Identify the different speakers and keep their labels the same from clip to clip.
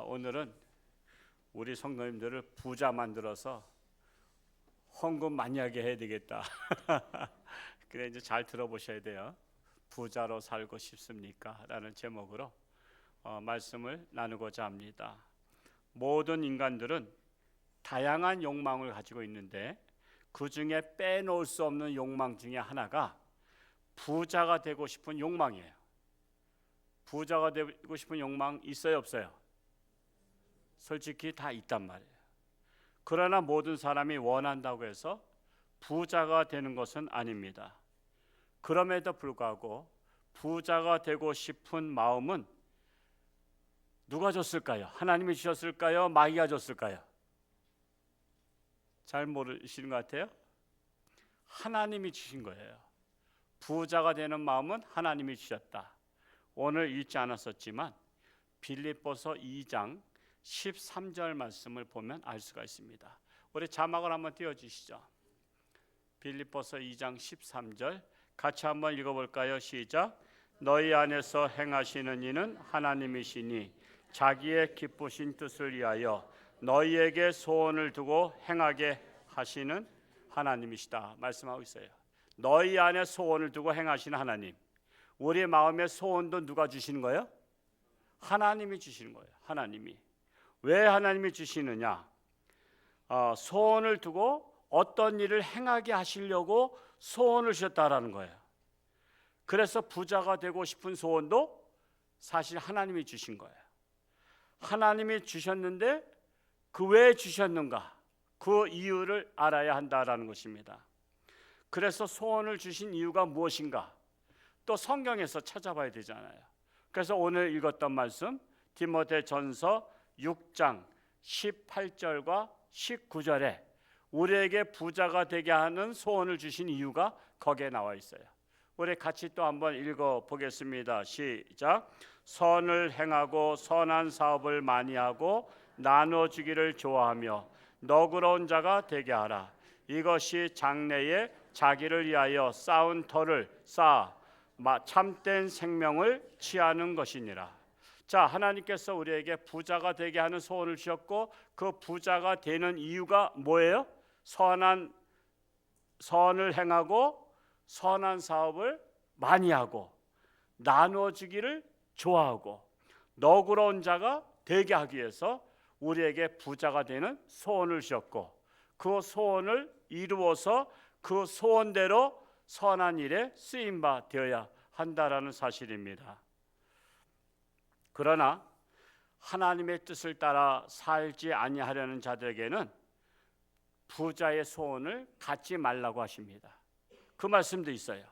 Speaker 1: 오늘은 우리 성도님들을 부자 만들어서 헌금 많이 하게 해야 되겠다. 그래 이제 잘 들어보셔야 돼요. 부자로 살고 싶습니까? 라는 제목으로 말씀을 나누고자 합니다. 모든 인간들은 다양한 욕망을 가지고 있는데 그 중에 빼놓을 수 없는 욕망 중에 하나가 부자가 되고 싶은 욕망이에요. 부자가 되고 싶은 욕망 있어요, 없어요? 솔직히 다 있단 말이에요. 그러나 모든 사람이 원한다고 해서 부자가 되는 것은 아닙니다. 그럼에도 불구하고 부자가 되고 싶은 마음은 누가 줬을까요? 하나님이 주셨을까요? 마귀가 줬을까요? 잘 모르시는 것 같아요. 하나님이 주신 거예요. 부자가 되는 마음은 하나님이 주셨다. 오늘 읽지 않았었지만 빌립보서 2장 13절 말씀을 보면 알 수가 있습니다. 우리 자막을 한번 띄워주시죠. 빌립보서 2장 13절 같이 한번 읽어볼까요? 시작. 너희 안에서 행하시는 이는 하나님이시니 자기의 기쁘신 뜻을 위하여 너희에게 소원을 두고 행하게 하시는 하나님이시다 말씀하고 있어요. 너희 안에 소원을 두고 행하시는 하나님. 우리의 마음의 소원도 누가 주시는 거예요? 하나님이 주시는 거예요. 하나님이. 왜 하나님이 주시느냐? 소원을 두고 어떤 일을 행하게 하시려고 소원을 주셨다라는 거예요. 그래서 부자가 되고 싶은 소원도 사실 하나님이 주신 거예요. 하나님이 주셨는데 그 왜 주셨는가? 그 이유를 알아야 한다라는 것입니다. 그래서 소원을 주신 이유가 무엇인가? 또 성경에서 찾아봐야 되잖아요. 그래서 오늘 읽었던 말씀 디모데전서 6장 18절과 19절에 우리에게 부자가 되게 하는 소원을 주신 이유가 거기에 나와 있어요. 우리 같이 또 한번 읽어보겠습니다. 시작. 선을 행하고 선한 사업을 많이 하고 나눠주기를 좋아하며 너그러운 자가 되게 하라. 이것이 장래에 자기를 위하여 쌓은 터를 쌓아 참된 생명을 취하는 것이니라. 자, 하나님께서 우리에게 부자가 되게 하는 소원을 주셨고 그 부자가 되는 이유가 뭐예요? 선을 행하고 선한 사업을 많이 하고 나눠주기를 좋아하고 너그러운 자가 되게 하기 위해서 우리에게 부자가 되는 소원을 주셨고 그 소원을 이루어서 그 소원대로 선한 일에 쓰임바 되어야 한다라는 사실입니다. 그러나 하나님의 뜻을 따라 살지 아니하려는 자들에게는 부자의 소원을 갖지 말라고 하십니다. 그 말씀도 있어요.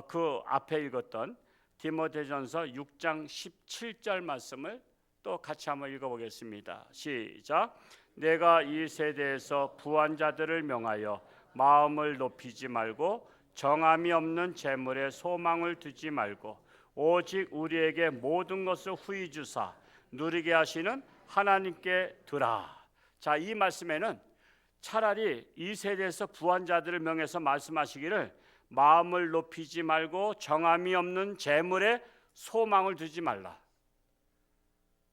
Speaker 1: 그 앞에 읽었던 디모데전서 6장 17절 말씀을 또 같이 한번 읽어보겠습니다. 시작. 내가 이 세대에서 부한 자들을 명하여 마음을 높이지 말고 정함이 없는 재물에 소망을 두지 말고 오직 우리에게 모든 것을 후히 주사 누리게 하시는 하나님께 두라. 자, 이 말씀에는 차라리 이 세대에서 부한 자들을 명해서 말씀하시기를 마음을 높이지 말고 정함이 없는 재물에 소망을 두지 말라.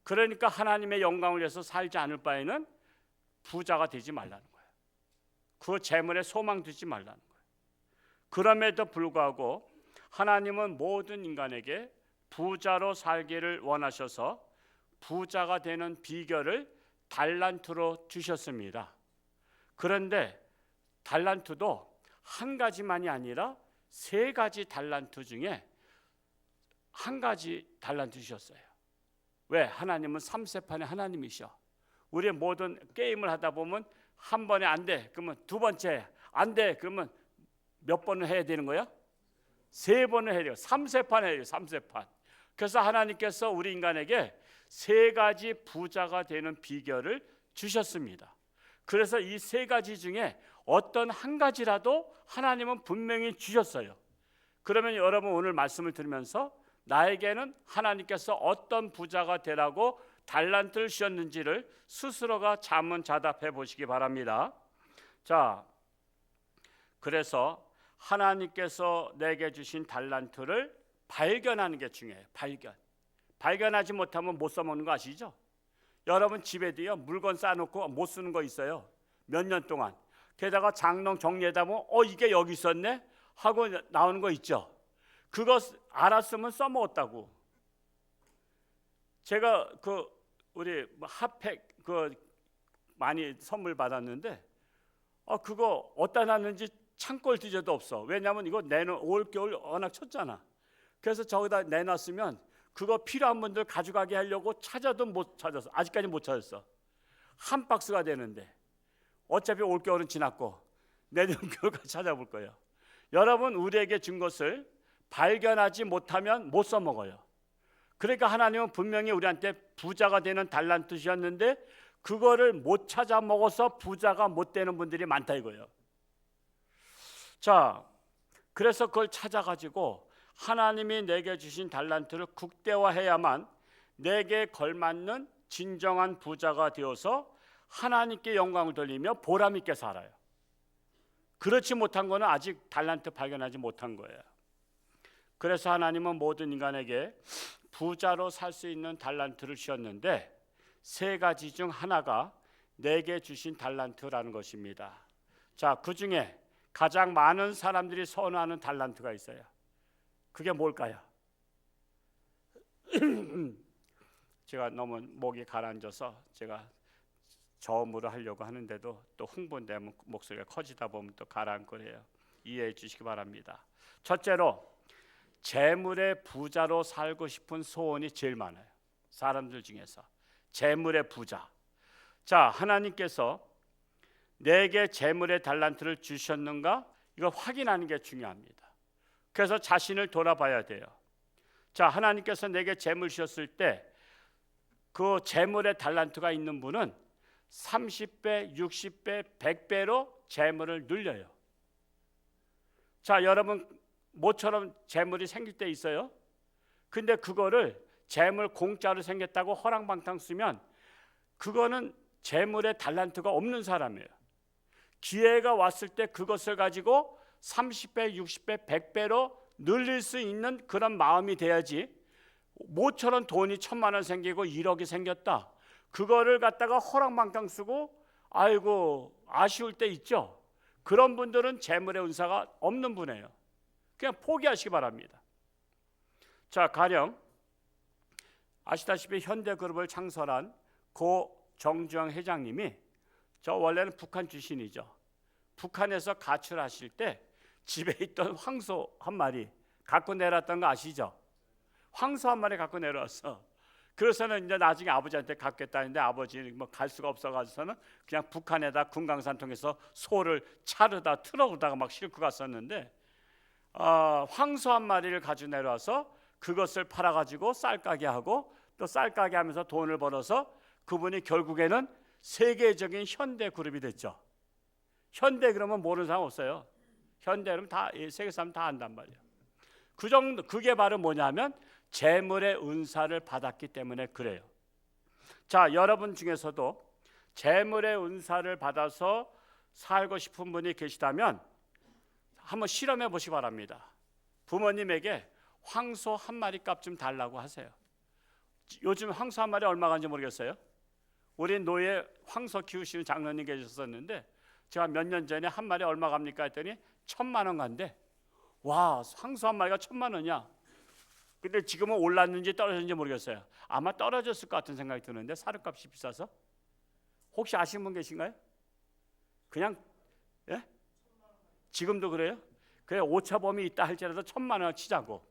Speaker 1: 그러니까 하나님의 영광을 위해서 살지 않을 바에는 부자가 되지 말라는 거예요. 그 재물에 소망 두지 말라는 거예요. 그럼에도 불구하고 하나님은 모든 인간에게 부자로 살기를 원하셔서 부자가 되는 비결을 달란트로 주셨습니다. 그런데 달란트도 한 가지만이 아니라 세 가지 달란트 중에 한 가지 달란트 주셨어요. 왜? 하나님은 삼세판의 하나님이셔. 우리의 모든 게임을 하다 보면 한 번에 안 돼. 그러면 두 번째 안 돼. 그러면 몇 번을 해야 되는 거야? 세 번을 해야 돼요. 삼세판 해야 돼요. 삼세판. 그래서 하나님께서 우리 인간에게 세 가지 부자가 되는 비결을 주셨습니다. 그래서 이 세 가지 중에 어떤 한 가지라도 하나님은 분명히 주셨어요. 그러면 여러분 오늘 말씀을 들으면서 나에게는 하나님께서 어떤 부자가 되라고 달란트를 주셨는지를 스스로가 자문자답해 보시기 바랍니다. 자, 그래서 하나님께서 내게 주신 달란트를 발견하는 게 중요해요. 발견하지 못하면 못 써먹는 거 아시죠? 여러분 집에도요 물건 쌓아놓고 못 쓰는 거 있어요. 몇 년 동안. 게다가 장롱 정리하다 보면 이게 여기 있었네 하고 나오는 거 있죠. 그거 알았으면 써먹었다고. 제가 우리 핫팩 많이 선물 받았는데 그거 어디다 놨는지 창고를 뒤져도 없어. 왜냐하면 이거 올겨울 워낙 쳤잖아. 그래서 저기다 내놨으면 그거 필요한 분들 가져가게 하려고 찾아도 못 찾았어. 아직까지 못 찾았어. 한 박스가 되는데 어차피 올겨울은 지났고 내년 겨울까지 찾아볼 거예요. 여러분 우리에게 준 것을 발견하지 못하면 못 써먹어요. 그러니까 하나님은 분명히 우리한테 부자가 되는 달란트 주셨는데 그거를 못 찾아 먹어서 부자가 못 되는 분들이 많다 이거예요. 자, 그래서 그걸 찾아가지고 하나님이 내게 주신 달란트를 국대화해야만 내게 걸맞는 진정한 부자가 되어서 하나님께 영광을 돌리며 보람 있게 살아요. 그렇지 못한 거는 아직 달란트 발견하지 못한 거예요. 그래서 하나님은 모든 인간에게 부자로 살 수 있는 달란트를 주셨는데 세 가지 중 하나가 내게 주신 달란트라는 것입니다. 자, 그 중에 가장 많은 사람들이 선호하는 달란트가 있어요. 그게 뭘까요? 제가 너무 목이 가라앉아서 제가 저음으로 하려고 하는데도 또 흥분되면 목소리가 커지다 보면 또 가라앉고 그래요. 이해해 주시기 바랍니다. 첫째로 재물의 부자로 살고 싶은 소원이 제일 많아요. 사람들 중에서 재물의 부자. 자, 하나님께서 내게 재물의 달란트를 주셨는가? 이걸 확인하는 게 중요합니다. 그래서 자신을 돌아봐야 돼요. 자, 하나님께서 내게 재물 주셨을 때 그 재물의 달란트가 있는 분은 30배, 60배, 100배로 재물을 늘려요. 자, 여러분 모처럼 재물이 생길 때 있어요. 근데 그거를 재물 공짜로 생겼다고 허랑방탕 쓰면 그거는 재물의 달란트가 없는 사람이에요. 기회가 왔을 때 그것을 가지고 30배, 60배, 100배로 늘릴 수 있는 그런 마음이 돼야지. 모처럼 돈이 1,000만 원 생기고 1억이 생겼다. 그거를 갖다가 허랑방탕 쓰고 아이고 아쉬울 때 있죠. 그런 분들은 재물의 은사가 없는 분이에요. 그냥 포기하시기 바랍니다. 자, 가령 아시다시피 현대그룹을 창설한 고 정주영 회장님이 저 원래는 북한 출신이죠. 북한에서 가출하실 때 집에 있던 황소 한 마리 갖고 내려왔던 거 아시죠? 황소 한 마리 갖고 내려왔어. 그래서는 이제 나중에 아버지한테 갖겠다는데 아버지는 뭐 갈 수가 없어가지고서는 그냥 북한에다 금강산 통해서 소를 차르다 트럭으로다가 막 싣고 갔었는데 황소 한 마리를 가지고 내려와서 그것을 팔아가지고 쌀가게 하고 또 쌀가게 하면서 돈을 벌어서 그분이 결국에는 세계적인 현대그룹이 됐죠. 현대 그러면 모르는 사람 없어요. 현대 그러면 다 세계 사람 다 안단 말이에요. 그 정도 그게 바로 뭐냐면 재물의 은사를 받았기 때문에 그래요. 자, 여러분 중에서도 재물의 은사를 받아서 살고 싶은 분이 계시다면 한번 실험해 보시기 바랍니다. 부모님에게 황소 한 마리 값 좀 달라고 하세요. 요즘 황소 한 마리 얼마 간지 모르겠어요. 우리 노예 황소 키우시는 장로님 계셨었는데 제가 몇 년 전에 한 마리 얼마 갑니까 했더니 1,000만 원 간대. 와, 황소 한 마리가 1,000만 원이야. 근데 지금은 올랐는지 떨어졌는지 모르겠어요. 아마 떨어졌을 것 같은 생각이 드는데 사료값이 비싸서. 혹시 아시는 분 계신가요? 그냥 예? 지금도 그래요? 그래 오차범위 있다 할지라도 1,000만 원 치자고.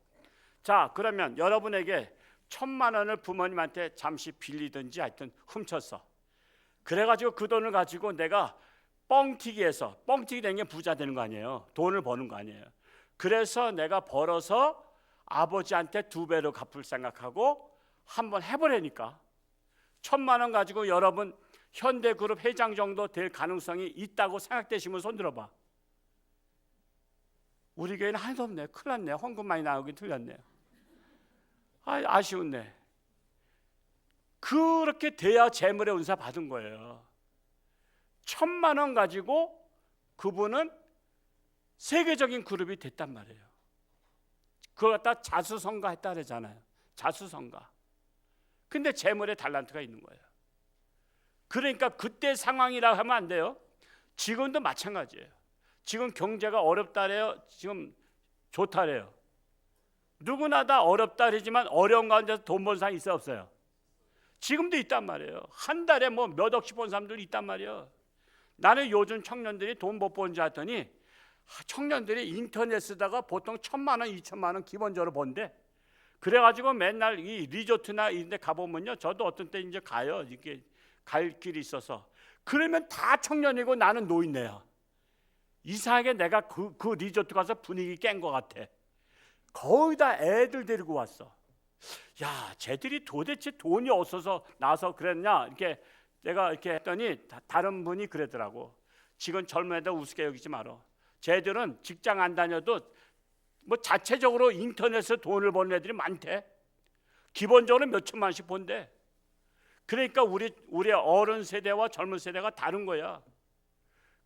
Speaker 1: 자, 그러면 여러분에게 1,000만 원을 부모님한테 잠시 빌리든지 하여튼 훔쳤어. 그래가지고 그 돈을 가지고 내가 뻥튀기해서 뻥튀기 된 게 부자 되는 거 아니에요. 돈을 버는 거 아니에요. 그래서 내가 벌어서 아버지한테 2배로 갚을 생각하고 한번 해보려니까 1,000만 원 가지고 여러분 현대그룹 회장 정도 될 가능성이 있다고 생각되시면 손 들어봐. 우리 교회는 하나도 없네. 큰일 났네. 헌금 많이 나오긴 틀렸네요. 아쉬운데 그렇게 돼야 재물의 은사 받은 거예요. 1,000만 원 가지고 그분은 세계적인 그룹이 됐단 말이에요. 그걸 갖다 자수성가 했다 그러잖아요. 자수성가. 근데 재물의 달란트가 있는 거예요. 그러니까 그때 상황이라 하면 안 돼요. 지금도 마찬가지예요. 지금 경제가 어렵다래요. 지금 좋다래요. 누구나 다 어렵다 그러지만 어려운 가운데서 돈 번 사람 있어 없어요? 지금도 있단 말이에요. 한 달에 뭐 몇 억씩 번 사람들 있단 말이에요. 나는 요즘 청년들이 돈 못 버는지 했더니 청년들이 인터넷 쓰다가 보통 1,000만 원, 2,000만 원 기본적으로 번대. 그래가지고 맨날 이 리조트나 이런 데 가보면요, 저도 어떤 때 이제 가요. 이렇게 갈 길이 있어서. 그러면 다 청년이고 나는 노인네야. 이상하게 내가 그 리조트 가서 분위기 깬 것 같아. 거의 다 애들 데리고 왔어. 야, 쟤들이 도대체 돈이 없어서 나서 그랬냐? 이렇게 내가 이렇게 했더니 다른 분이 그러더라고. 지금 젊은 애들 우습게 여기지 말어. 쟤들은 직장 안 다녀도 뭐 자체적으로 인터넷에서 돈을 버는 애들이 많대. 기본적으로 몇 천만씩 번대. 그러니까 우리 어른 세대와 젊은 세대가 다른 거야.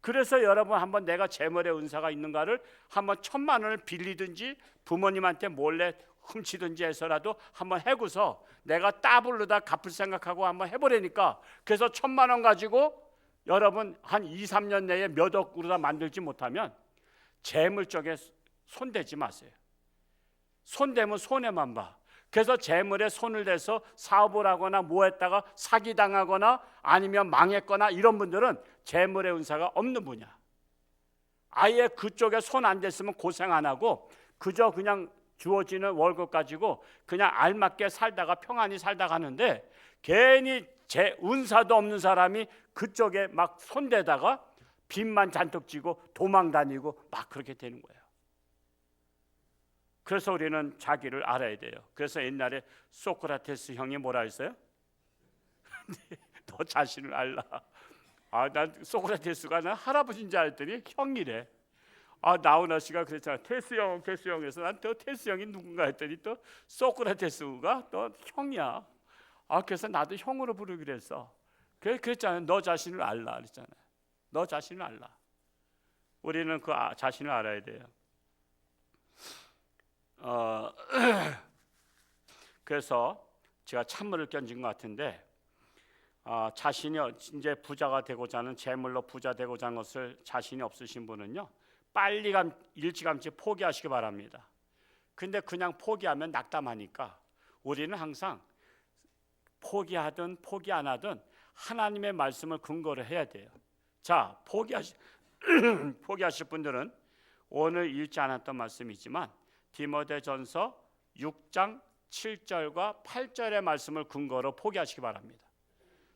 Speaker 1: 그래서 여러분 한번 내가 재물의 은사가 있는가를 한번 1,000만 원을 빌리든지 부모님한테 몰래 훔치든지 해서라도 한번 해고서 내가 따블로다 갚을 생각하고 한번 해보려니까, 그래서 1,000만 원 가지고 여러분 한 2, 3년 내에 몇 억으로 다 만들지 못하면 재물 쪽에 손대지 마세요. 손대면 손해만 봐. 그래서 재물에 손을 대서 사업을 하거나 뭐 했다가 사기당하거나 아니면 망했거나 이런 분들은 재물의 은사가 없는 분이야. 아예 그쪽에 손 안 댔으면 고생 안 하고 그저 그냥 주어지는 월급 가지고 그냥 알맞게 살다가 평안히 살다 가는데, 괜히 제 은사도 없는 사람이 그쪽에 막 손대다가 빚만 잔뜩 지고 도망 다니고 막 그렇게 되는 거예요. 그래서 우리는 자기를 알아야 돼요. 그래서 옛날에 소크라테스 형이 뭐라 했어요? 너 자신을 알라. 난 소크라테스가 난 할아버지인 줄 알았더니 형이래. 나훈아 씨가 그랬잖아. 테스 형에서 난 또 테스 형이 누군가 했더니 또 소크라테스가 또 형이야. 그래서 나도 형으로 부르기로 했어. 그랬잖아요. 너 자신을 알라 그랬잖아요. 너 자신을 알라. 우리는 그 자신을 알아야 돼요. 그래서 제가 찬물을 끼얹은 것 같은데, 자신이 이제 부자가 되고자 하는, 재물로 부자 되고자 하는 것을 자신이 없으신 분은요, 빨리 일찌감치 포기하시기 바랍니다. 근데 그냥 포기하면 낙담하니까 우리는 항상 포기하든 포기 안 하든 하나님의 말씀을 근거로 해야 돼요. 자, 포기하실 분들은 오늘 읽지 않았던 말씀이지만 디모데전서 6장 7절과 8절의 말씀을 근거로 포기하시기 바랍니다.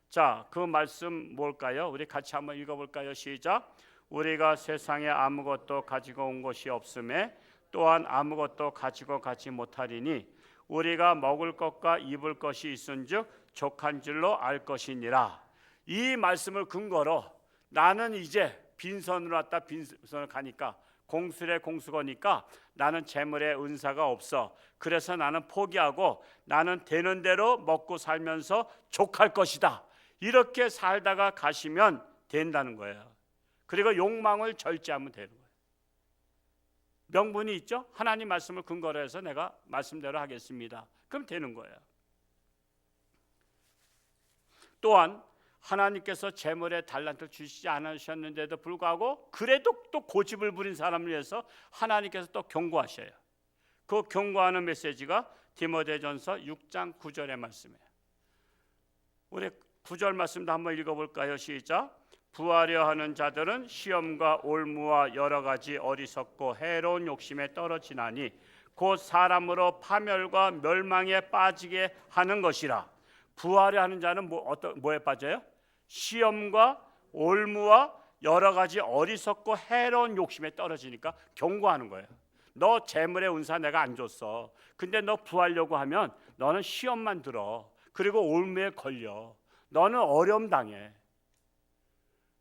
Speaker 1: 자, 그 말씀 뭘까요? 우리 같이 한번 읽어볼까요? 시작. 우리가 세상에 아무것도 가지고 온 것이 없음에 또한 아무것도 가지고 가지 못하리니 우리가 먹을 것과 입을 것이 있은즉 족한 줄로 알 것이니라. 이 말씀을 근거로 나는 이제 빈손으로 왔다 빈손을 가니까, 공수래 공수거니까 나는 재물의 은사가 없어. 그래서 나는 포기하고 나는 되는 대로 먹고 살면서 족할 것이다. 이렇게 살다가 가시면 된다는 거예요. 그리고 욕망을 절제하면 되는 거예요. 명분이 있죠? 하나님 말씀을 근거로 해서 내가 말씀대로 하겠습니다. 그럼 되는 거예요. 또한 하나님께서 재물의 달란트를 주시지 않으셨는데도 불구하고 그래도 또 고집을 부린 사람을 위해서 하나님께서 또 경고하셔요. 그 경고하는 메시지가 디모데전서 6장 9절의 말씀이에요. 우리 9절 말씀도 한번 읽어볼까요? 시작. 부하려 하는 자들은 시험과 올무와 여러 가지 어리석고 해로운 욕심에 떨어지나니 곧 사람으로 파멸과 멸망에 빠지게 하는 것이라. 부하려 하는 자는 뭐에 빠져요? 시험과 올무와 여러 가지 어리석고 해로운 욕심에 떨어지니까 경고하는 거예요. 너 재물의 은사 내가 안 줬어. 근데 너 부하려고 하면 너는 시험만 들어. 그리고 올무에 걸려. 너는 어려움 당해.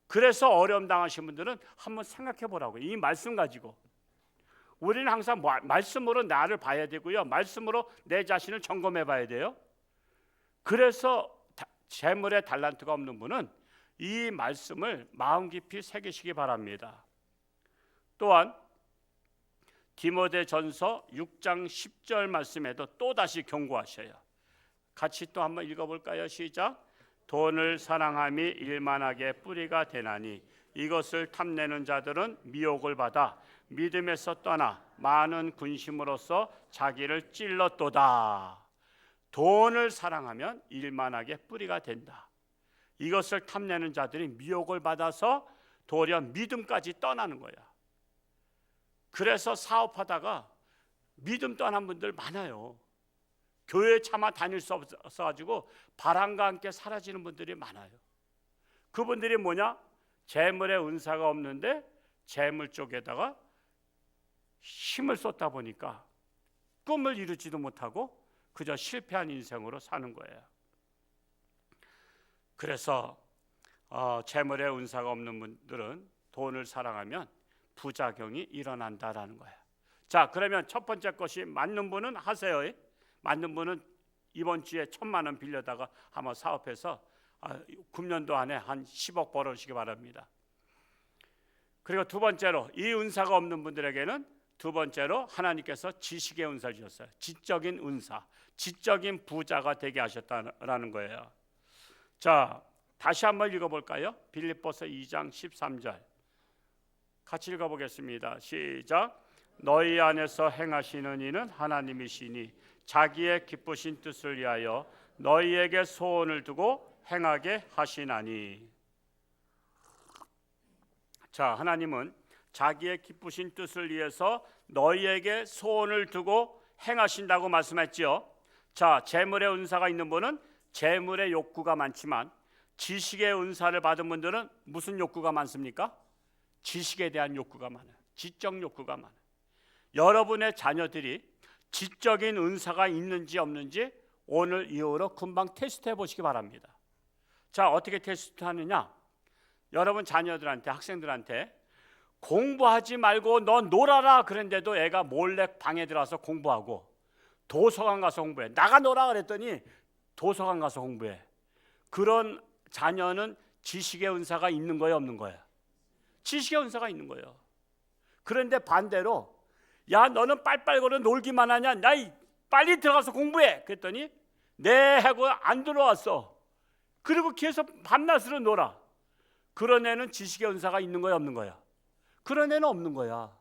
Speaker 1: 그래서 어려움 당하신 분들은 한번 생각해 보라고. 이 말씀 가지고 우리는 항상 말씀으로 나를 봐야 되고요, 말씀으로 내 자신을 점검해 봐야 돼요. 그래서 재물의 달란트가 없는 분은 이 말씀을 마음 깊이 새기시기 바랍니다. 또한 디모데전서 6장 10절 말씀에도 또다시 경고하셔요. 같이 또 한번 읽어볼까요? 시작. 돈을 사랑함이 일만하게 뿌리가 되나니 이것을 탐내는 자들은 미혹을 받아 믿음에서 떠나 많은 군심으로써 자기를 찔렀도다. 돈을 사랑하면 일만하게 뿌리가 된다. 이것을 탐내는 자들이 미혹을 받아서 도리어 믿음까지 떠나는 거야. 그래서 사업하다가 믿음 떠난 분들 많아요. 교회 차마 다닐 수 없어가지고 바람과 함께 사라지는 분들이 많아요. 그분들이 뭐냐? 재물의 은사가 없는데 재물 쪽에다가 힘을 쏟다 보니까 꿈을 이루지도 못하고 그저 실패한 인생으로 사는 거예요. 그래서 재물의 은사가 없는 분들은 돈을 사랑하면 부작용이 일어난다라는 거예요. 자, 그러면 첫 번째 것이 맞는 분은 하세요. 맞는 분은 이번 주에 1,000만 원 빌려다가 한번 사업해서 금년도 안에 한 10억 벌어오시기 바랍니다. 그리고 두 번째로 이 은사가 없는 분들에게는 두 번째로 하나님께서 지식의 은사를 주셨어요. 지적인 은사, 지적인 부자가 되게 하셨다라는 거예요. 자, 다시 한번 읽어볼까요? 빌립보서 2장 13절 같이 읽어보겠습니다. 시작. 너희 안에서 행하시는 이는 하나님이시니 자기의 기쁘신 뜻을 위하여 너희에게 소원을 두고 행하게 하시나니. 자, 하나님은 자기의 기쁘신 뜻을 위해서 너희에게 소원을 두고 행하신다고 말씀했지요. 자, 재물의 은사가 있는 분은 재물의 욕구가 많지만 지식의 은사를 받은 분들은 무슨 욕구가 많습니까? 지식에 대한 욕구가 많아요. 지적 욕구가 많아요. 여러분의 자녀들이 지적인 은사가 있는지 없는지 오늘 이후로 금방 테스트해 보시기 바랍니다. 자, 어떻게 테스트하느냐? 여러분 자녀들한테, 학생들한테 공부하지 말고 너 놀아라 그랬는데도 애가 몰래 방에 들어와서 공부하고, 도서관 가서 공부해. 나가 놀아 그랬더니 도서관 가서 공부해. 그런 자녀는 지식의 은사가 있는 거예요, 없는 거예요? 지식의 은사가 있는 거예요. 그런데 반대로 야, 너는 빨빨거려 놀기만 하냐? 나 빨리 들어가서 공부해. 그랬더니 네 하고 안 들어왔어. 그리고 계속 밤낮으로 놀아. 그런 애는 지식의 은사가 있는 거야, 없는 거야? 그런 애는 없는 거야.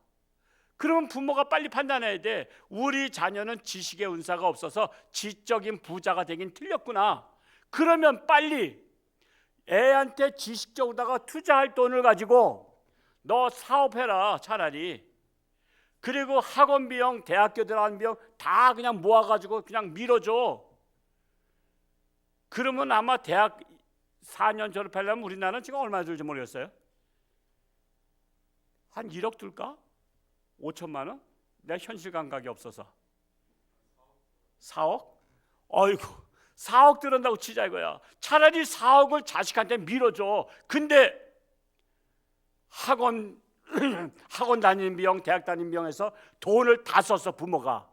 Speaker 1: 그러면 부모가 빨리 판단해야 돼. 우리 자녀는 지식의 은사가 없어서 지적인 부자가 되긴 틀렸구나. 그러면 빨리 애한테 지식적으로다가 투자할 돈을 가지고 너 사업해라 차라리. 그리고 학원 비용, 대학교 들어가는 비용 다 그냥 모아가지고 그냥 밀어줘. 그러면 아마 대학 4년 졸업하려면 우리나라는 지금 얼마 들지 모르겠어요. 한 1억 들까? 5천만 원? 내 현실 감각이 없어서 4억? 어이구, 4억 들은다고 치자 이거야. 차라리 4억을 자식한테 밀어줘. 근데 학원 다니는 비용, 대학 다니는 비용에서 돈을 다 썼어. 부모가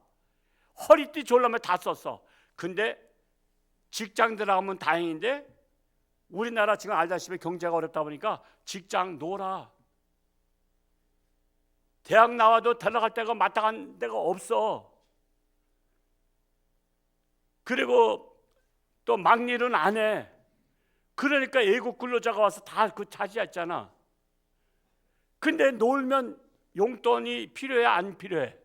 Speaker 1: 허리띠 졸라면 다 썼어. 근데 직장 들어가면 다행인데 우리나라 지금 알다시피 경제가 어렵다 보니까 직장 놀아. 대학 나와도 들어갈 데가 마땅한 데가 없어. 그리고 또 막일은 안 해. 그러니까 외국 근로자가 와서 다 그 차지했잖아. 근데 놀면 용돈이 필요해, 안 필요해?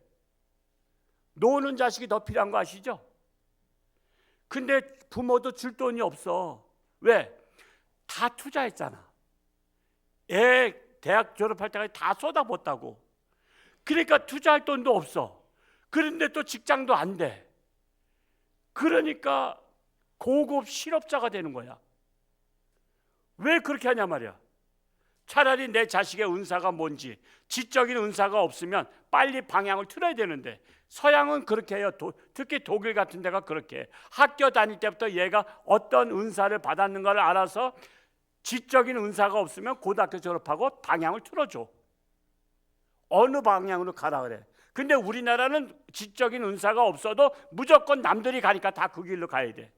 Speaker 1: 노는 자식이 더 필요한 거 아시죠? 근데 부모도 줄 돈이 없어. 왜? 다 투자했잖아. 애 대학 졸업할 때까지 다 쏟아붓다고. 그러니까 투자할 돈도 없어. 그런데 또 직장도 안 돼. 그러니까 고급 실업자가 되는 거야. 왜 그렇게 하냐 말이야. 차라리 내 자식의 은사가 뭔지, 지적인 은사가 없으면 빨리 방향을 틀어야 되는데 서양은 그렇게 해요. 특히 독일 같은 데가 그렇게 해. 학교 다닐 때부터 얘가 어떤 은사를 받았는가를 알아서 지적인 은사가 없으면 고등학교 졸업하고 방향을 틀어줘. 어느 방향으로 가라 그래. 근데 우리나라는 지적인 은사가 없어도 무조건 남들이 가니까 다 그 길로 가야 돼.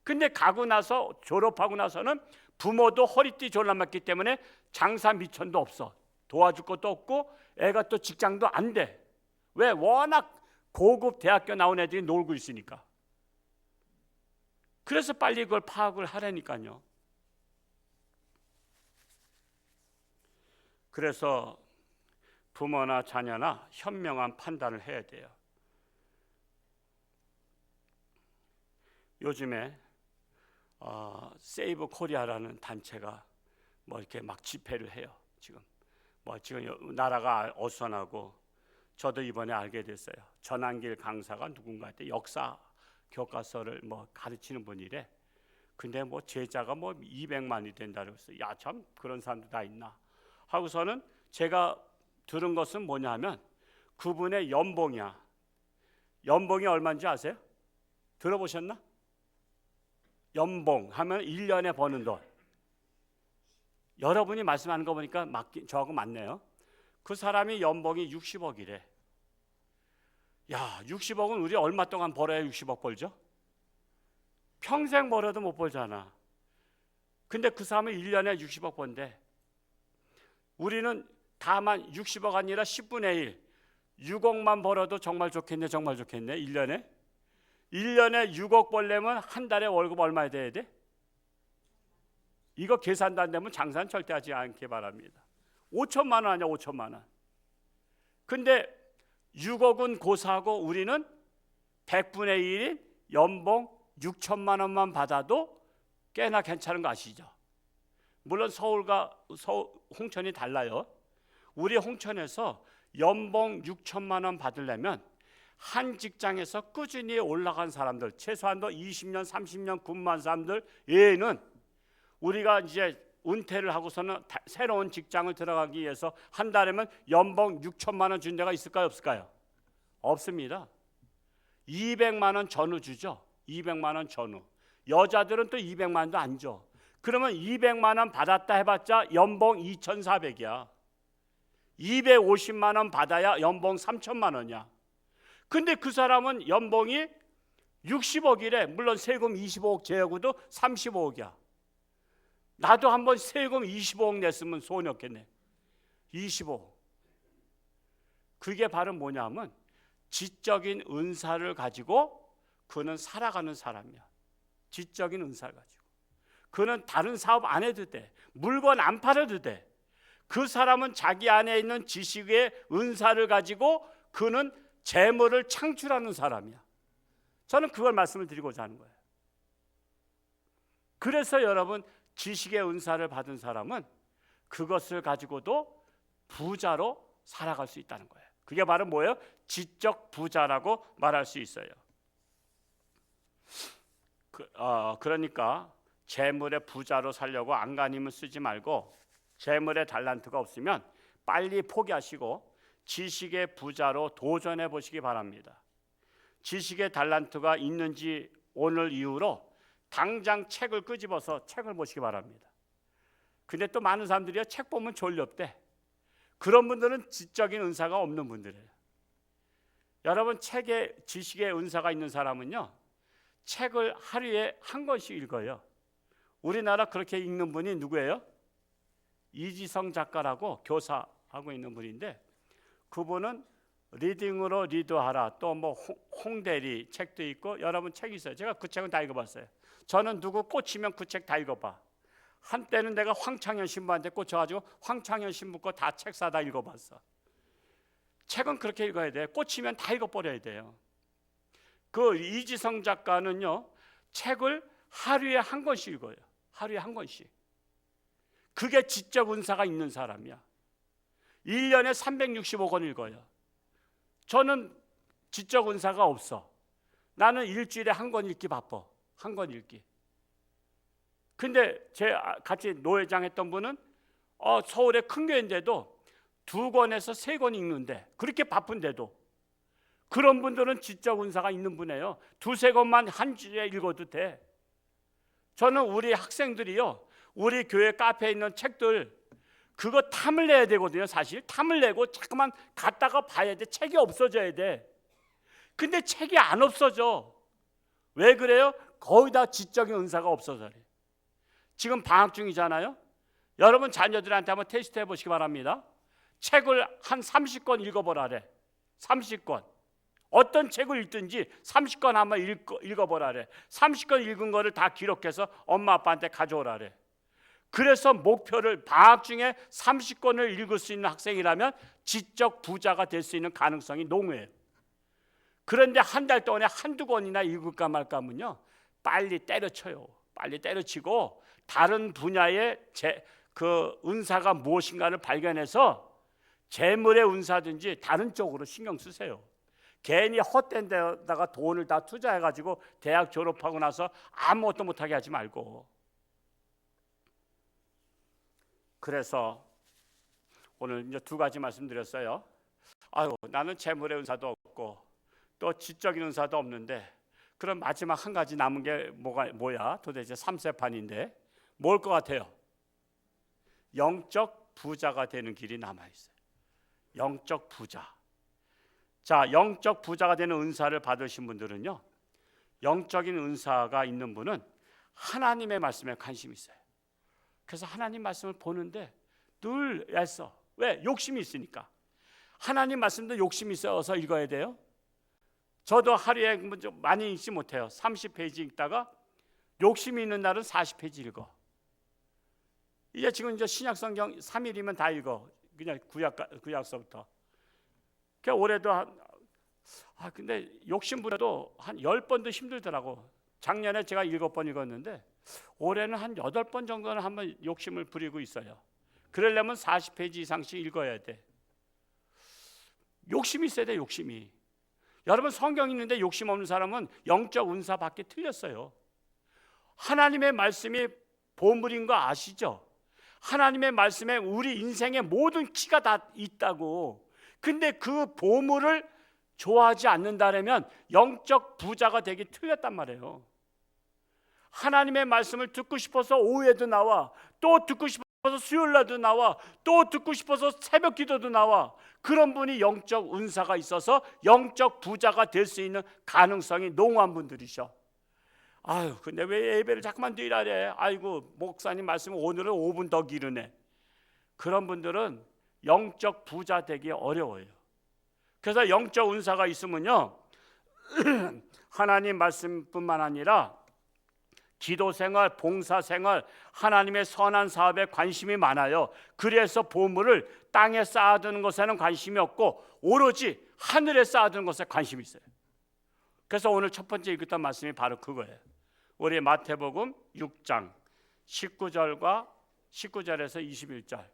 Speaker 1: 근데 가고 나서 졸업하고 나서는 부모도 허리띠 졸라맸기 때문에 장사 미천도 없어. 도와줄 것도 없고 애가 또 직장도 안 돼. 왜? 워낙 고급 대학교 나온 애들이 놀고 있으니까. 그래서 빨리 그걸 파악을 하라니까요. 그래서 부모나 자녀나 현명한 판단을 해야 돼요. 요즘에 세이브 코리아라는 단체가 뭐 이렇게 막 집회를 해요. 지금 나라가 어수선하고, 저도 이번에 알게 됐어요. 전한길 강사가 누군가한테 역사 교과서를 뭐 가르치는 분이래. 근데 뭐 제자가 뭐 200만이 된다고 했어요. 야, 참 그런 사람도 다 있나 하고서는 제가 들은 것은 뭐냐 하면 그분의 연봉이야. 연봉이 얼마인지 아세요? 들어보셨나? 연봉 하면 1년에 버는 돈. 여러분이 말씀하는 거 보니까 저하고 맞네요. 그 사람이 연봉이 60억이래. 야, 60억은 우리 얼마 동안 벌어야 60억 벌죠? 평생 벌어도 못 벌잖아. 근데 그 사람은 1년에 60억 번대. 우리는 다만 60억 아니라 10분의 1, 6억만 벌어도 정말 좋겠네, 정말 좋겠네. 1년에 6억 벌려면 한 달에 월급 얼마야 돼야 돼? 이거 계산도 안 되면 장사는 절대 하지 않기 바랍니다. 5천만 원 아니야, 5천만 원. 근데 6억은 고사하고 우리는 100분의 1인 연봉 6천만 원만 받아도 꽤나 괜찮은 거 아시죠? 물론 서울과 홍천이 달라요. 우리 홍천에서 연봉 6천만 원 받으려면 한 직장에서 꾸준히 올라간 사람들, 최소한도 20년, 30년 근무한 사람들 외에는, 우리가 이제 은퇴를 하고서는 새로운 직장을 들어가기 위해서 한 달에면 연봉 6천만 원 준 데가 있을까요, 없을까요? 없습니다. 200만 원 전후 주죠. 200만 원 전후. 여자들은 또 200만 원도 안 줘. 그러면 200만 원 받았다 해봤자 연봉 2,400이야. 250만 원 받아야 연봉 3천만 원이야. 근데 그 사람은 연봉이 60억이래. 물론 세금 25억 제하고도 35억이야. 나도 한번 세금 25억 냈으면 소원이 없겠네. 25억. 그게 바로 뭐냐면 지적인 은사를 가지고 그는 살아가는 사람이야. 지적인 은사를 가지고. 그는 다른 사업 안 해도 돼. 물건 안 팔아도 돼. 그 사람은 자기 안에 있는 지식의 은사를 가지고 그는 재물을 창출하는 사람이야. 저는 그걸 말씀을 드리고자 하는 거예요. 그래서 여러분, 지식의 은사를 받은 사람은 그것을 가지고도 부자로 살아갈 수 있다는 거예요. 그게 바로 뭐예요? 지적 부자라고 말할 수 있어요. 그러니까 재물의 부자로 살려고 안간힘을 쓰지 말고, 재물의 달란트가 없으면 빨리 포기하시고 지식의 부자로 도전해 보시기 바랍니다. 지식의 달란트가 있는지 오늘 이후로 당장 책을 끄집어서 책을 보시기 바랍니다. 근데 또 많은 사람들이 책 보면 졸렵대. 그런 분들은 지적인 은사가 없는 분들이에요. 여러분, 지식의 은사가 있는 사람은요, 책을 하루에 한 권씩 읽어요. 우리나라 그렇게 읽는 분이 누구예요? 이지성 작가라고 교사하고 있는 분인데, 그분은 리딩으로 리드하라, 또 뭐 홍대리 책도 있고 여러분 책이 있어요. 제가 그 책은 다 읽어봤어요. 저는 누구 꽂히면 그 책 다 읽어봐. 한때는 내가 황창현 신부한테 꽂혀가지고 황창현 신부 거 다 책 사다 읽어봤어. 책은 그렇게 읽어야 돼. 꽂히면 다 읽어버려야 돼요. 그 이지성 작가는요, 책을 하루에 한 권씩 읽어요. 하루에 한 권씩. 그게 지적 은사가 있는 사람이야. 1년에 365권 읽어요. 저는 지적 은사가 없어. 나는 일주일에 한 권 읽기 바빠. 한 권 읽기. 근데 같이 노회장 했던 분은 서울의 큰 교회인데도 2권에서 3권 읽는데, 그렇게 바쁜데도. 그런 분들은 지적 은사가 있는 분이에요. 2-3권만 한 주에 읽어도 돼. 저는 우리 학생들이요, 우리 교회 카페에 있는 책들 그거 탐을 내야 되거든요. 사실 탐을 내고 자꾸만 갔다가 봐야 돼. 책이 없어져야 돼. 근데 책이 안 없어져. 왜 그래요? 거의 다 지적인 은사가 없어서 그래. 지금 방학 중이잖아요. 여러분 자녀들한테 한번 테스트 해보시기 바랍니다. 책을 한 30권 읽어보라래. 30권. 어떤 책을 읽든지 30권 한번 읽어보라래. 30권 읽은 거를 다 기록해서 엄마 아빠한테 가져오라래. 그래서 목표를 방학 중에 30권을 읽을 수 있는 학생이라면 지적 부자가 될 수 있는 가능성이 농후해요. 그런데 한 달 동안에 한두 권이나 읽을까 말까 하면요, 빨리 때려쳐요. 빨리 때려치고 다른 분야의 그 은사가 무엇인가를 발견해서 재물의 은사든지 다른 쪽으로 신경 쓰세요. 괜히 헛된 데다가 돈을 다 투자해가지고 대학 졸업하고 나서 아무것도 못하게 하지 말고. 그래서 오늘 이제 두 가지 말씀드렸어요. 아유, 나는 재물의 은사도 없고 또 지적인 은사도 없는데, 그럼 마지막 한 가지 남은 게 뭐야? 도대체 3세판인데 뭘 것 같아요? 영적 부자가 되는 길이 남아있어요. 영적 부자. 자, 영적 부자가 되는 은사를 받으신 분들은요, 영적인 은사가 있는 분은 하나님의 말씀에 관심이 있어요. 그래서 하나님 말씀을 보는데 늘 애써. 왜? 욕심이 있으니까. 하나님 말씀도 욕심이 있어서 읽어야 돼요. 저도 하루에 많이 읽지 못해요. 30페이지 읽다가 욕심이 있는 날은 40페이지 읽어. 이제 지금 이제 신약성경 3일이면 다 읽어. 그냥 구약서부터. 그러니까 올해도 근데 욕심 부려도 한 10번도 힘들더라고. 작년에 제가 7번 읽었는데 올해는 한 8번 정도는 한번 욕심을 부리고 있어요. 그러려면 40페이지 이상씩 읽어야 돼. 욕심이 있어야 돼, 욕심이. 여러분, 성경 읽는데 욕심 없는 사람은 영적 은사 받기 틀렸어요. 하나님의 말씀이 보물인 거 아시죠? 하나님의 말씀에 우리 인생의 모든 키가 다 있다고. 근데 그 보물을 좋아하지 않는다면 영적 부자가 되기 틀렸단 말이에요. 하나님의 말씀을 듣고 싶어서 오후에도 나와, 또 듣고 싶어서 수요일날도 나와, 또 듣고 싶어서 새벽 기도도 나와. 그런 분이 영적 은사가 있어서 영적 부자가 될 수 있는 가능성이 농후한 분들이셔. 아유, 근데 왜 예배를 자꾸만 드리라 그래? 아이고, 목사님 말씀은 오늘은 5분 더 기르네. 그런 분들은 영적 부자 되기 어려워요. 그래서 영적 은사가 있으면요, 하나님 말씀뿐만 아니라 기도생활, 봉사생활, 하나님의 선한 사업에 관심이 많아요. 그래서 보물을 땅에 쌓아두는 것에는 관심이 없고 오로지 하늘에 쌓아두는 것에 관심이 있어요. 그래서 오늘 첫 번째 읽었던 말씀이 바로 그거예요. 우리 마태복음 6장 19절에서 21절.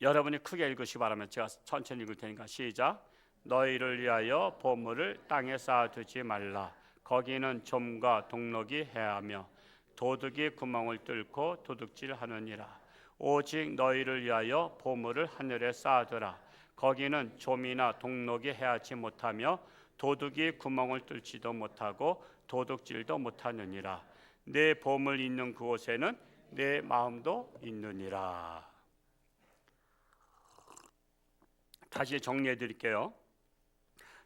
Speaker 1: 여러분이 크게 읽으시기 바라면 제가 천천히 읽을 테니까 시작. 너희를 위하여 보물을 땅에 쌓아두지 말라. 거기는 좀과 동록이 해하며 도둑이 구멍을 뚫고 도둑질하느니라. 오직 너희를 위하여 보물을 하늘에 쌓아두라. 거기는 좀이나 동록이 해하지 못하며 도둑이 구멍을 뚫지도 못하고 도둑질도 못하느니라. 내 보물 있는 그곳에는 내 마음도 있느니라. 다시 정리해 드릴게요.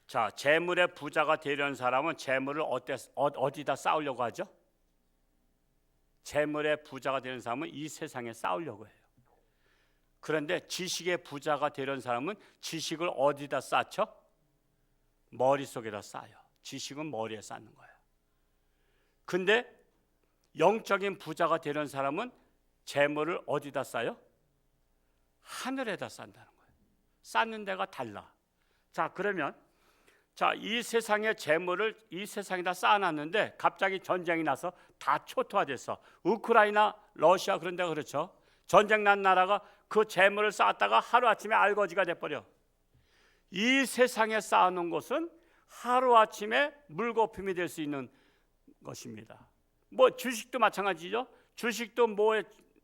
Speaker 1: 자, 재물의 부자가 되려는 사람은 재물을 어디다 쌓으려고 하죠? 재물의 부자가 되는 사람은 이 세상에 쌓으려고 해요. 그런데 지식의 부자가 되려는 사람은 지식을 어디다 쌓죠? 머릿속에다 쌓아요. 지식은 머리에 쌓는 거예요. 근데 영적인 부자가 되려는 사람은 재물을 어디다 쌓아요? 하늘에다 쌓는다는 거예요. 쌓는 데가 달라. 자, 그러면 이 세상의 재물을 이 세상에다 쌓아놨는데 갑자기 전쟁이 나서 다 초토화돼서 우크라이나, 러시아 그런 데가 그렇죠. 전쟁 난 나라가 그 재물을 쌓았다가 하루아침에 알거지가 돼버려. 이 세상에 쌓아놓은 것은 하루아침에 물거품이 될 수 있는 것입니다. 뭐 주식도 마찬가지죠. 주식도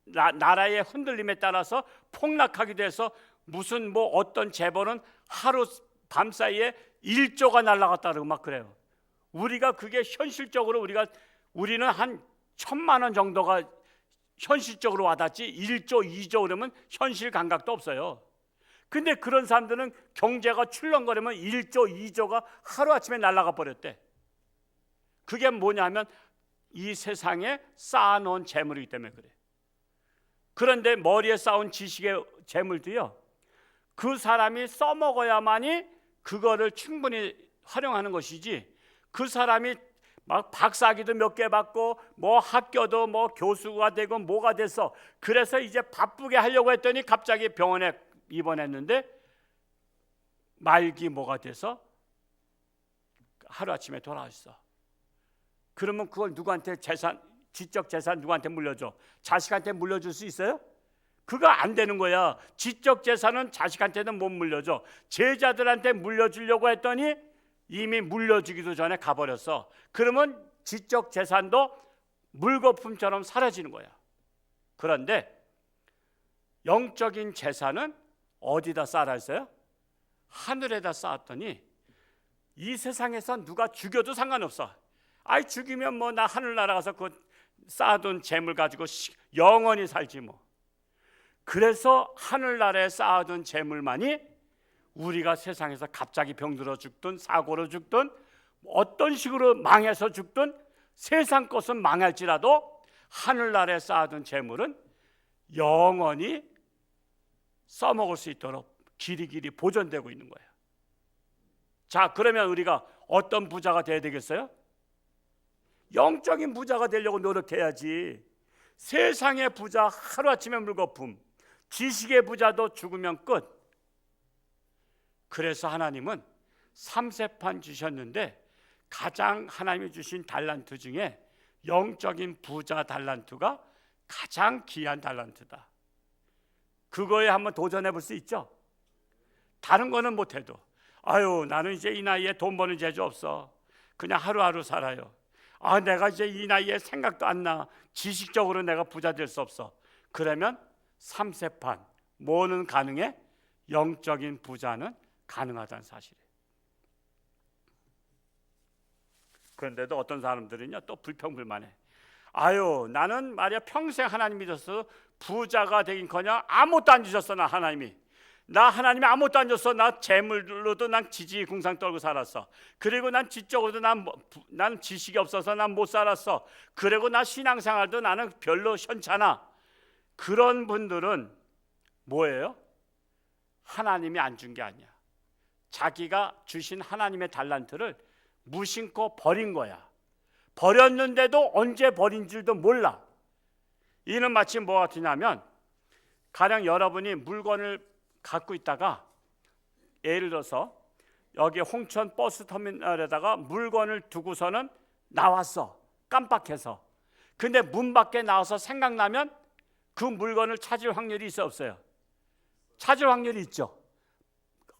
Speaker 1: 나라의 흔들림에 따라서 폭락하기도 해서 무슨 어떤 재벌은 하루 밤 사이에 1조가 날아갔다 그러고 막 그래요. 우리가 그게 현실적으로 우리는 한 1,000만 원 정도가 현실적으로 와닿지 1조, 2조 그러면 현실 감각도 없어요. 근데 그런 사람들은 경제가 출렁거리면 1조, 2조가 하루아침에 날아가 버렸대. 그게 뭐냐면 이 세상에 쌓아놓은 재물이기 때문에 그래. 그런데 머리에 쌓은 지식의 재물도요, 그 사람이 써먹어야만이 그거를 충분히 활용하는 것이지, 그 사람이 막 박사학위도 몇 개 받고 뭐 학교도 뭐 교수가 되고 뭐가 돼서 그래서 이제 바쁘게 하려고 했더니 갑자기 병원에 입원했는데 말기 뭐가 돼서 하루아침에 돌아왔어. 그러면 그걸 누구한테 지적 재산 누구한테 물려줘? 자식한테 물려줄 수 있어요? 그거 안 되는 거야. 지적 재산은 자식한테는 못 물려줘. 제자들한테 물려주려고 했더니 이미 물려주기도 전에 가버렸어. 그러면 지적 재산도 물거품처럼 사라지는 거야. 그런데 영적인 재산은 어디다 쌓아 있어요? 하늘에다 쌓았더니 이 세상에서 누가 죽여도 상관없어. 아이 죽이면 뭐 나 하늘 날아가서 그 쌓아둔 재물 가지고 영원히 살지 뭐. 그래서 하늘나라에 쌓아둔 재물만이 우리가 세상에서 갑자기 병들어 죽든 사고로 죽든 어떤 식으로 망해서 죽든 세상 것은 망할지라도 하늘나라에 쌓아둔 재물은 영원히 써먹을 수 있도록 길이길이 보존되고 있는 거예요. 자, 그러면 우리가 어떤 부자가 돼야 되겠어요? 영적인 부자가 되려고 노력해야지. 세상의 부자 하루아침에 물거품, 지식의 부자도 죽으면 끝. 그래서 하나님은 3세판 주셨는데 가장 하나님이 주신 달란트 중에 영적인 부자 달란트가 가장 귀한 달란트다. 그거에 한번 도전해 볼 수 있죠. 다른 거는 못해도 아유 나는 이제 이 나이에 돈 버는 재주 없어. 그냥 하루하루 살아요. 아 내가 이제 이 나이에 생각도 안 나. 지식적으로 내가 부자 될 수 없어. 그러면 3세판 뭐는 가능해? 영적인 부자는 가능하다는 사실이에요. 그런데도 어떤 사람들은요 또 불평불만해. 아유 나는 말이야 평생 하나님 믿어서 부자가 되긴커녕 아무것도 안 주셨어. 나 하나님이 아무것도 안 줬어. 나 재물로도 난 지지궁상 떨고 살았어. 그리고 난 지적으로도 난 지식이 없어서 난 못 살았어. 그리고 나 신앙생활도 나는 별로 현찮아. 그런 분들은 뭐예요? 하나님이 안 준 게 아니야. 자기가 주신 하나님의 달란트를 무심코 버린 거야. 버렸는데도 언제 버린 줄도 몰라. 이는 마치 뭐 같으냐면 가령 여러분이 물건을 갖고 있다가 예를 들어서 여기 홍천 버스터미널에다가 물건을 두고서는 나왔어. 깜빡해서. 근데 문 밖에 나와서 생각나면 그 물건을 찾을 확률이 있어 없어요? 찾을 확률이 있죠.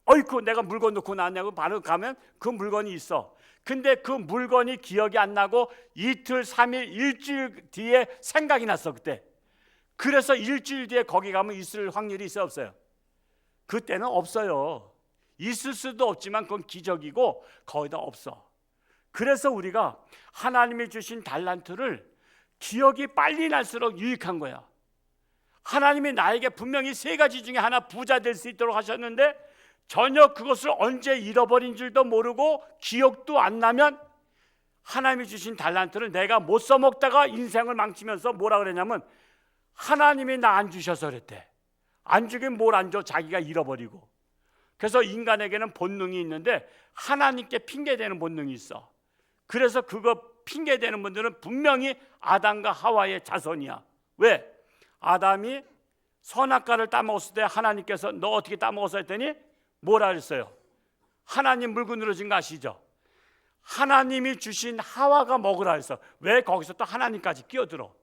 Speaker 1: 어이쿠 내가 물건 놓고 나왔냐고 바로 가면 그 물건이 있어. 근데 그 물건이 기억이 안 나고 이틀, 3일, 일주일 뒤에 생각이 났어 그때. 그래서 일주일 뒤에 거기 가면 있을 확률이 있어 없어요? 그때는 없어요. 있을 수도 없지만 그건 기적이고 거기다 없어. 그래서 우리가 하나님이 주신 달란트를 기억이 빨리 날수록 유익한 거야. 하나님이 나에게 분명히 3가지 중에 하나 부자 될 수 있도록 하셨는데 전혀 그것을 언제 잃어버린 줄도 모르고 기억도 안 나면 하나님이 주신 달란트를 내가 못 써먹다가 인생을 망치면서 뭐라 그랬냐면 하나님이 나 안 주셔서 그랬대. 안 주긴 뭘 안 줘. 자기가 잃어버리고. 그래서 인간에게는 본능이 있는데 하나님께 핑계대는 본능이 있어. 그래서 그거 핑계대는 분들은 분명히 아담과 하와의 자손이야. 왜? 아담이 선악과를 따먹었을 때 하나님께서 너 어떻게 따먹었어 했더니 뭐라 그랬어요? 하나님 물고 늘어진 거 아시죠? 하나님이 주신 하와가 먹으라 했어. 왜 거기서 또 하나님까지 끼어들어?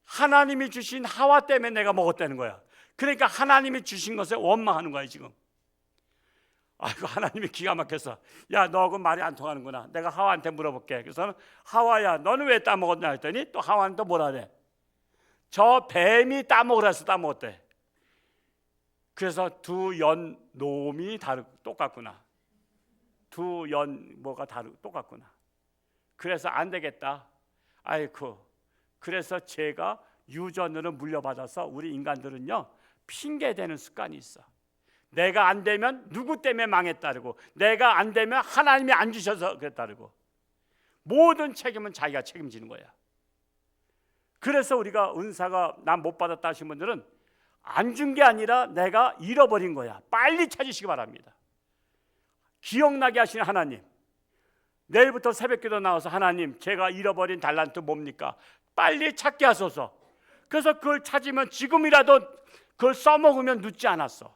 Speaker 1: 하나님이 주신 하와 때문에 내가 먹었다는 거야. 그러니까 하나님이 주신 것에 원망하는 거야 지금. 아이고 하나님이 기가 막혀서 야 너하고 말이 안 통하는구나. 내가 하와한테 물어볼게. 그래서 하와야 너는 왜 따먹었냐 했더니 또 하와는 또 뭐라 그래? 저 뱀이 따먹으라 해서 따먹었대. 그래서 두 연놈이 똑같구나. 두 연 뭐가 똑같구나. 그래서 안 되겠다. 아이고 그래서 제가 유전으로 물려받아서 우리 인간들은요 핑계대는 습관이 있어. 내가 안 되면 누구 때문에 망했다고, 내가 안 되면 하나님이 안 주셔서 그랬다고. 모든 책임은 자기가 책임지는 거야. 그래서 우리가 은사가 난 못 받았다 하신 분들은 안 준 게 아니라 내가 잃어버린 거야. 빨리 찾으시기 바랍니다. 기억나게 하시는 하나님, 내일부터 새벽기도 나와서 하나님, 제가 잃어버린 달란트 뭡니까? 빨리 찾게 하소서. 그래서 그걸 찾으면 지금이라도 그걸 써먹으면 늦지 않았어.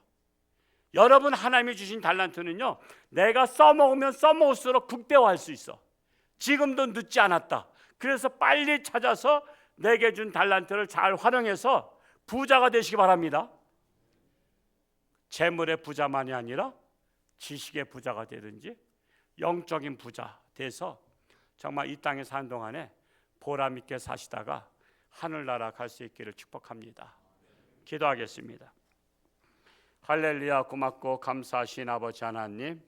Speaker 1: 여러분, 하나님이 주신 달란트는요, 내가 써먹으면 써먹을수록 극대화할 수 있어. 지금도 늦지 않았다. 그래서 빨리 찾아서 내게 준 달란트를 잘 활용해서 부자가 되시기 바랍니다. 재물의 부자만이 아니라 지식의 부자가 되든지 영적인 부자 돼서 정말 이 땅에 사는 동안에 보람 있게 사시다가 하늘나라 갈 수 있기를 축복합니다. 기도하겠습니다. 할렐루야. 고맙고 감사하신 아버지 하나님,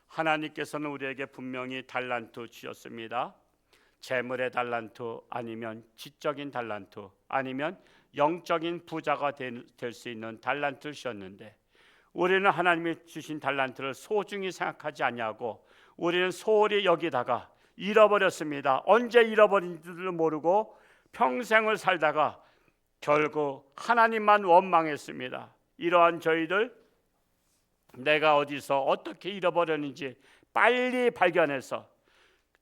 Speaker 1: 하나님께서는 우리에게 분명히 달란트 주셨습니다. 재물의 달란트, 아니면 지적인 달란트, 아니면 영적인 부자가 될 수 있는 달란트를 주셨는데, 우리는 하나님이 주신 달란트를 소중히 생각하지 아니하고 우리는 소홀히 여기다가 잃어버렸습니다. 언제 잃어버린지도 모르고 평생을 살다가 결국 하나님만 원망했습니다. 이러한 저희들, 내가 어디서 어떻게 잃어버렸는지 빨리 발견해서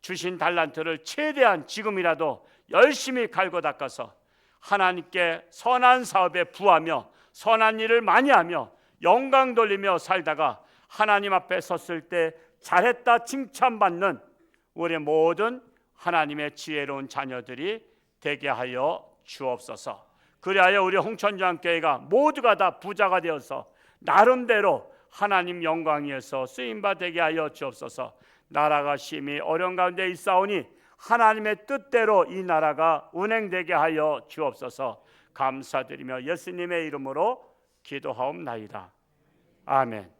Speaker 1: 주신 달란트를 최대한 지금이라도 열심히 갈고 닦아서 하나님께 선한 사업에 부하며 선한 일을 많이 하며 영광 돌리며 살다가 하나님 앞에 섰을 때 잘했다 칭찬받는 우리 모든 하나님의 지혜로운 자녀들이 되게 하여 주옵소서. 그리하여 우리 홍천장교회가 모두가 다 부자가 되어서 나름대로 하나님 영광 위에서 쓰임받게 하여 주옵소서. 나라가 심히 어려운 가운데 있사오니 하나님의 뜻대로 이 나라가 운행되게 하여 주옵소서. 감사드리며 예수님의 이름으로 기도하옵나이다. 아멘.